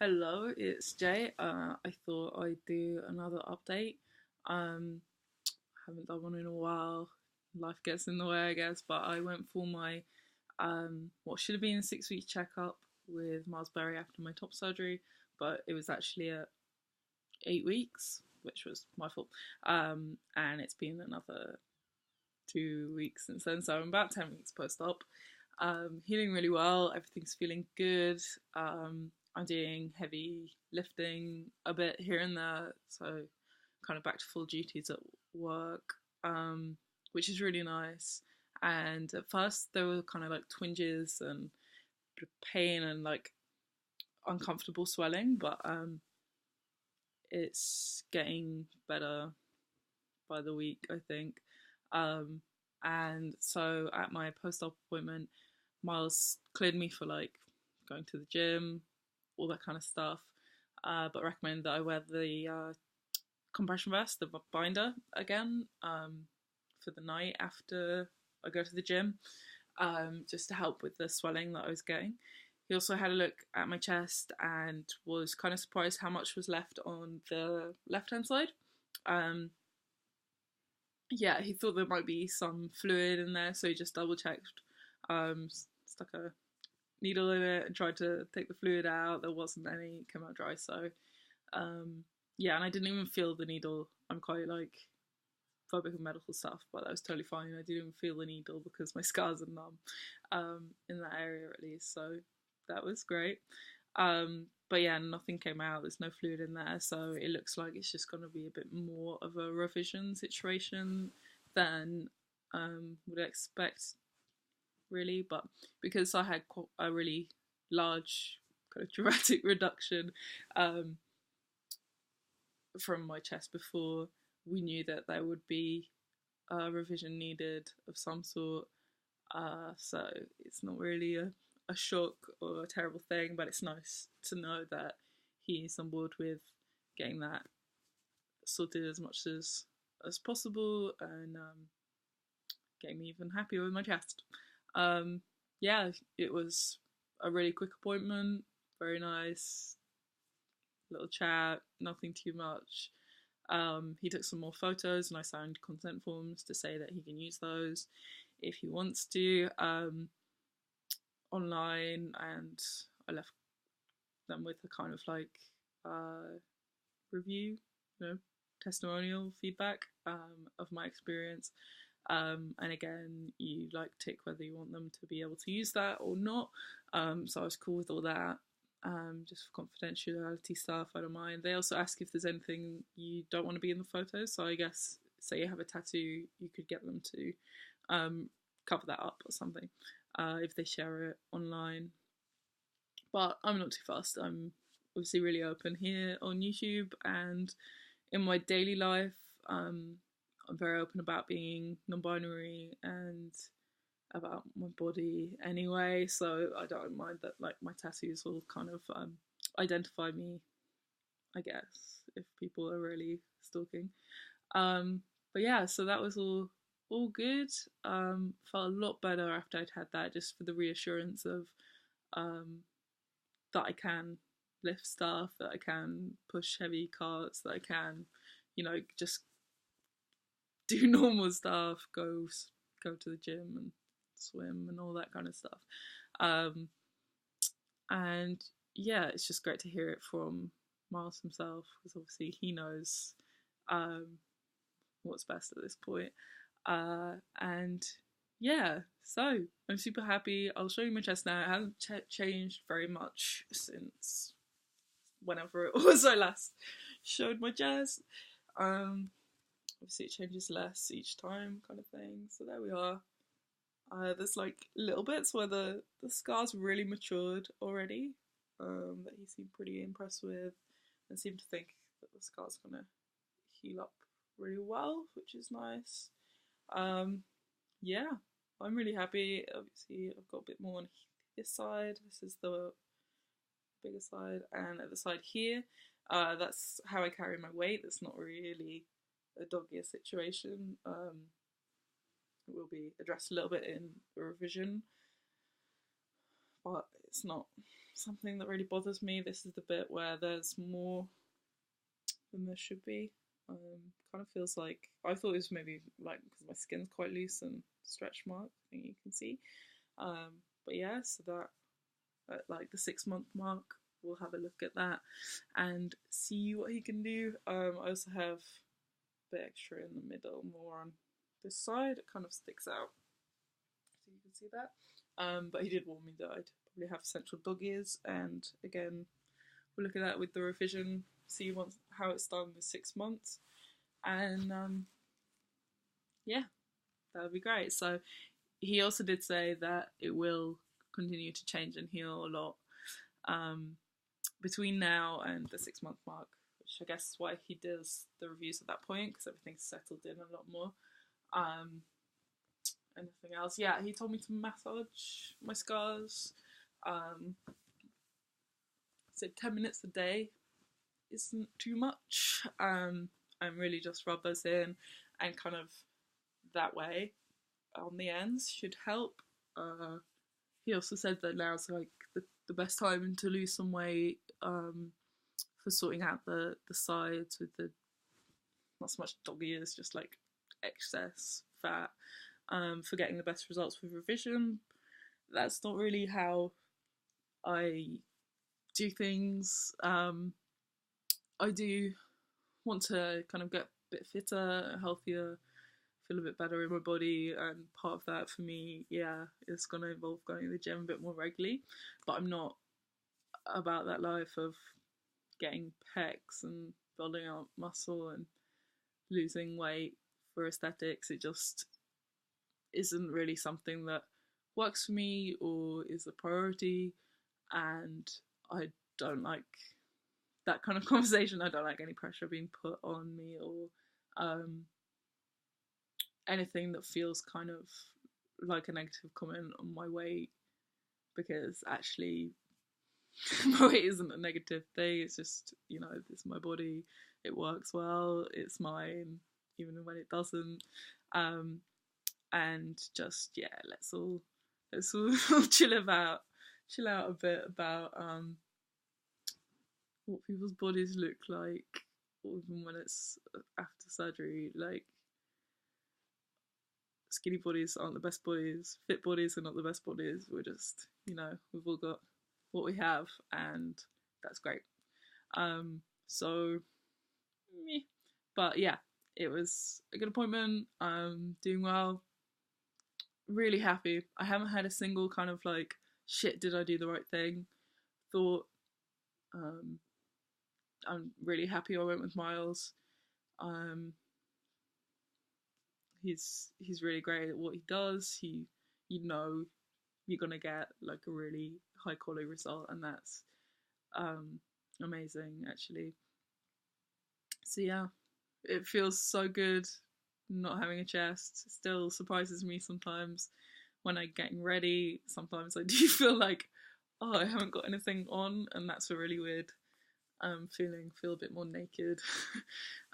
Hello, it's Jay. I thought I'd do another update. Um, haven't done one in a while. Life gets in the way, I guess. But I went for my what should have been a 6 week checkup with Miles Berry after my top surgery, but it was actually at 8 weeks, which was my fault. And it's been another 2 weeks since then, so I'm about 10 weeks post op. Healing really well. Everything's feeling good. I'm doing heavy lifting a bit here and there, so kind of back to full duties at work, which is really nice. And at first, there were kind of like twinges and pain and like uncomfortable swelling, but it's getting better by the week, I think. Um, and so at my post-op appointment, Miles cleared me for like going to the gym, all that kind of stuff, but recommended that I wear the compression vest, the binder again, for the night after I go to the gym, just to help with the swelling that I was getting. He also had a look at my chest and was kind of surprised how much was left on the left hand side. Um, yeah, he thought there might be some fluid in there, so he just double checked, stuck a needle in it and tried to take the fluid out. There wasn't any, it came out dry. So yeah, and I didn't even feel the needle. I'm quite like phobic of medical stuff, but that was totally fine. I didn't even feel the needle because my scars are numb, in that area at least, so that was great. But yeah, nothing came out. There's no fluid in there, so it looks like it's just going to be a bit more of a revision situation than would expect, really. But because I had a really large kind of dramatic reduction um, from my chest before, we knew that there would be a revision needed of some sort. So it's not really a shock or a terrible thing, but it's nice to know that he's on board with getting that sorted as much as possible, and getting me even happier with my chest. Um, yeah, it was a really quick appointment, very nice, little chat, nothing too much. He took some more photos and I signed consent forms to say that he can use those if he wants to, online, and I left them with a kind of like review, you know, testimonial feedback, of my experience. And again, you like tick whether you want them to be able to use that or not. So I was cool with all that. Just for confidentiality stuff, I don't mind. They also ask if there's anything you don't want to be in the photos. So I guess, say you have a tattoo, you could get them to cover that up or something, if they share it online. But I'm not too fast. I'm obviously really open here on YouTube, and in my daily life, I'm very open about being non-binary and about my body anyway, so I don't mind that like my tattoos will kind of identify me, I guess, if people are really stalking. Um, but yeah, so that was all good. Felt a lot better after I'd had that, just for the reassurance of um, that I can lift stuff, that I can push heavy carts, that I can, just do normal stuff, go to the gym and swim and all that kind of stuff. Um, and yeah, it's just great to hear it from Miles himself, because obviously he knows um, what's best at this point. And yeah, so I'm super happy. I'll show you my chest now. It hasn't changed very much since whenever it was I last showed my chest. Obviously, it changes less each time, kind of thing. So there we are. There's like little bits where the scars really matured already, that he seemed pretty impressed with, and seemed to think that the scar's gonna heal up really well, which is nice. Um, yeah, I'm really happy. Obviously, I've got a bit more on this side. This is the bigger side, and at the side here, that's how I carry my weight. That's not really a dog ear situation. It will be addressed a little bit in the revision, but it's not something that really bothers me. This is the bit where there's more than there should be. Kind of feels like I thought it was maybe like because my skin's quite loose and stretch mark thing you can see. But yeah, so that at like the 6 month mark, we'll have a look at that and see what he can do. I also have a bit extra in the middle, more on this side. It kind of sticks out, so you can see that. But he did warn me that I'd probably have central dog ears, and again, we'll look at that with the revision, see once how it's done with 6 months, and yeah, that would be great. So he also did say that it will continue to change and heal a lot between now and the 6 month mark, which I guess is why he does the reviews at that point, because everything's settled in a lot more. Anything else? Yeah, he told me to massage my scars. He said 10 minutes a day isn't too much, and really just rub those in, and kind of that way on the ends should help. He also said that now's like the best time to lose some weight, for sorting out the sides with the not so much dog ears, just like excess fat, for getting the best results with revision. That's not really how I do things. I do want to kind of get a bit fitter, healthier, feel a bit better in my body, and part of that for me, yeah, is going to involve going to the gym a bit more regularly. But I'm not about that life of getting pecs and building up muscle and losing weight for aesthetics. It just isn't really something that works for me or is a priority, and I don't like that kind of conversation. I don't like any pressure being put on me, or anything that feels kind of like a negative comment on my weight, because actually my weight isn't a negative thing. It's just, it's my body, it works well, it's mine even when it doesn't. And just, yeah, let's all chill out a bit about what people's bodies look like, even when it's after surgery. Like, skinny bodies aren't the best bodies, fit bodies are not the best bodies. We're just, we've all got what we have, and that's great. So, but yeah, it was a good appointment. Doing well. Really happy. I haven't had a single kind of like, shit, did I do the right thing thought. I'm really happy I went with Miles. He's really great at what he does. You're gonna get like a really high quality result, and that's amazing actually. So yeah, it feels so good not having a chest. It still surprises me sometimes when I'm getting ready. Sometimes I do feel like, oh, I haven't got anything on, and that's a really weird feel a bit more naked.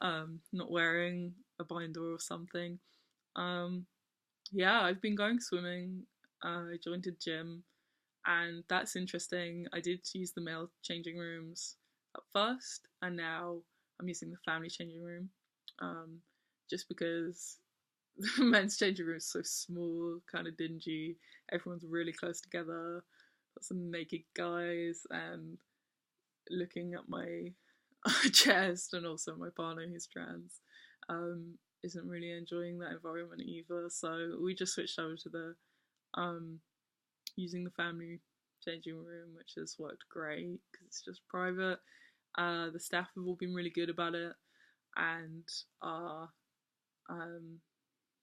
Not wearing a binder or something. Yeah, I've been going swimming. I joined a gym, and that's interesting. I did use the male changing rooms at first, and now I'm using the family changing room, just because the men's changing room is so small, kind of dingy. Everyone's really close together. Lots of naked guys, and looking at my chest, and also my partner who's trans, isn't really enjoying that environment either. So we just switched over to the using the family changing room, which has worked great because it's just private. The staff have all been really good about it, and are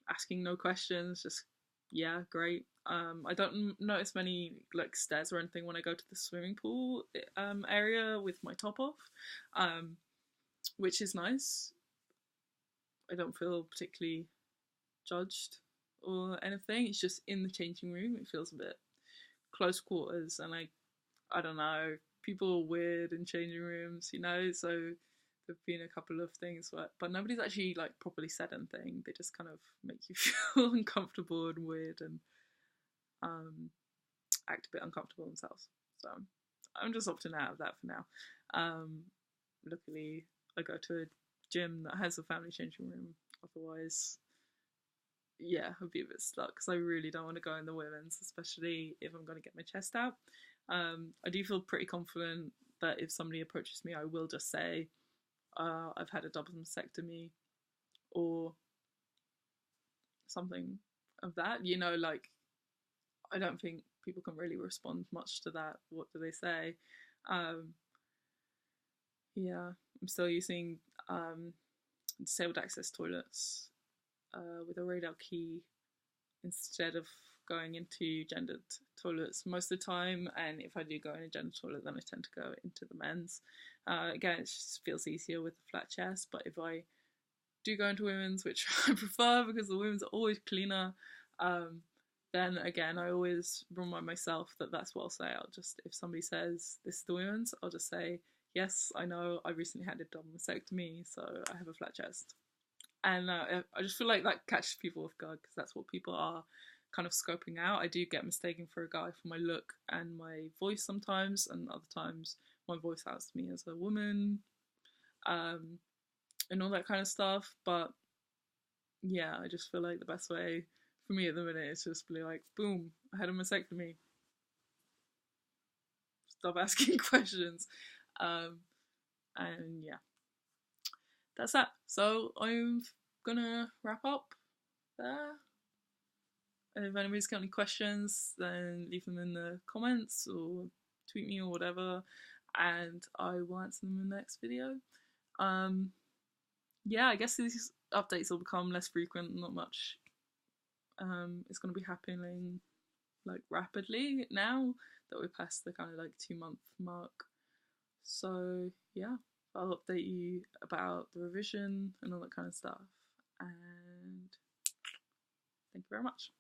asking no questions. Just, yeah, great. I don't notice many like stairs or anything when I go to the swimming pool area with my top off, which is nice. I don't feel particularly judged or anything. It's just in the changing room, it feels a bit close quarters, and I don't know, people are weird in changing rooms, so there've been a couple of things but nobody's actually like properly said anything. They just kind of make you feel uncomfortable and weird, and act a bit uncomfortable themselves. So I'm just opting out of that for now. Luckily, I go to a gym that has a family changing room. Otherwise, yeah, I'd be a bit stuck because I really don't want to go in the women's, especially if I'm going to get my chest out. I do feel pretty confident that if somebody approaches me, I will just say, I've had a double mastectomy or something of that. You know, like, I don't think people can really respond much to that. What do they say? Um, yeah, I'm still using disabled access toilets with a radar key instead of going into gendered toilets most of the time. And if I do go in a gendered toilet, then I tend to go into the men's. Again, it just feels easier with the flat chest. But if I do go into women's, which I prefer because the women's are always cleaner, then again, I always remind myself that that's what I'll say. I'll just, if somebody says this is the women's, I'll just say, yes, I know I recently had a double mastectomy, so I have a flat chest. And I just feel like that catches people off guard because that's what people are kind of scoping out. I do get mistaken for a guy for my look and my voice sometimes, and other times my voice outs me as a woman, and all that kind of stuff. But yeah, I just feel like the best way for me at the minute is just be like, boom, I had a mastectomy. Stop asking questions. And yeah, that's that. So I'm gonna wrap up there. And if anybody's got any questions, then leave them in the comments or tweet me or whatever, and I will answer them in the next video. Yeah, I guess these updates will become less frequent. Not much is going to be happening like rapidly now that we're past the kind of like 2-month mark. So yeah, I'll update you about the revision and all that kind of stuff. And thank you very much.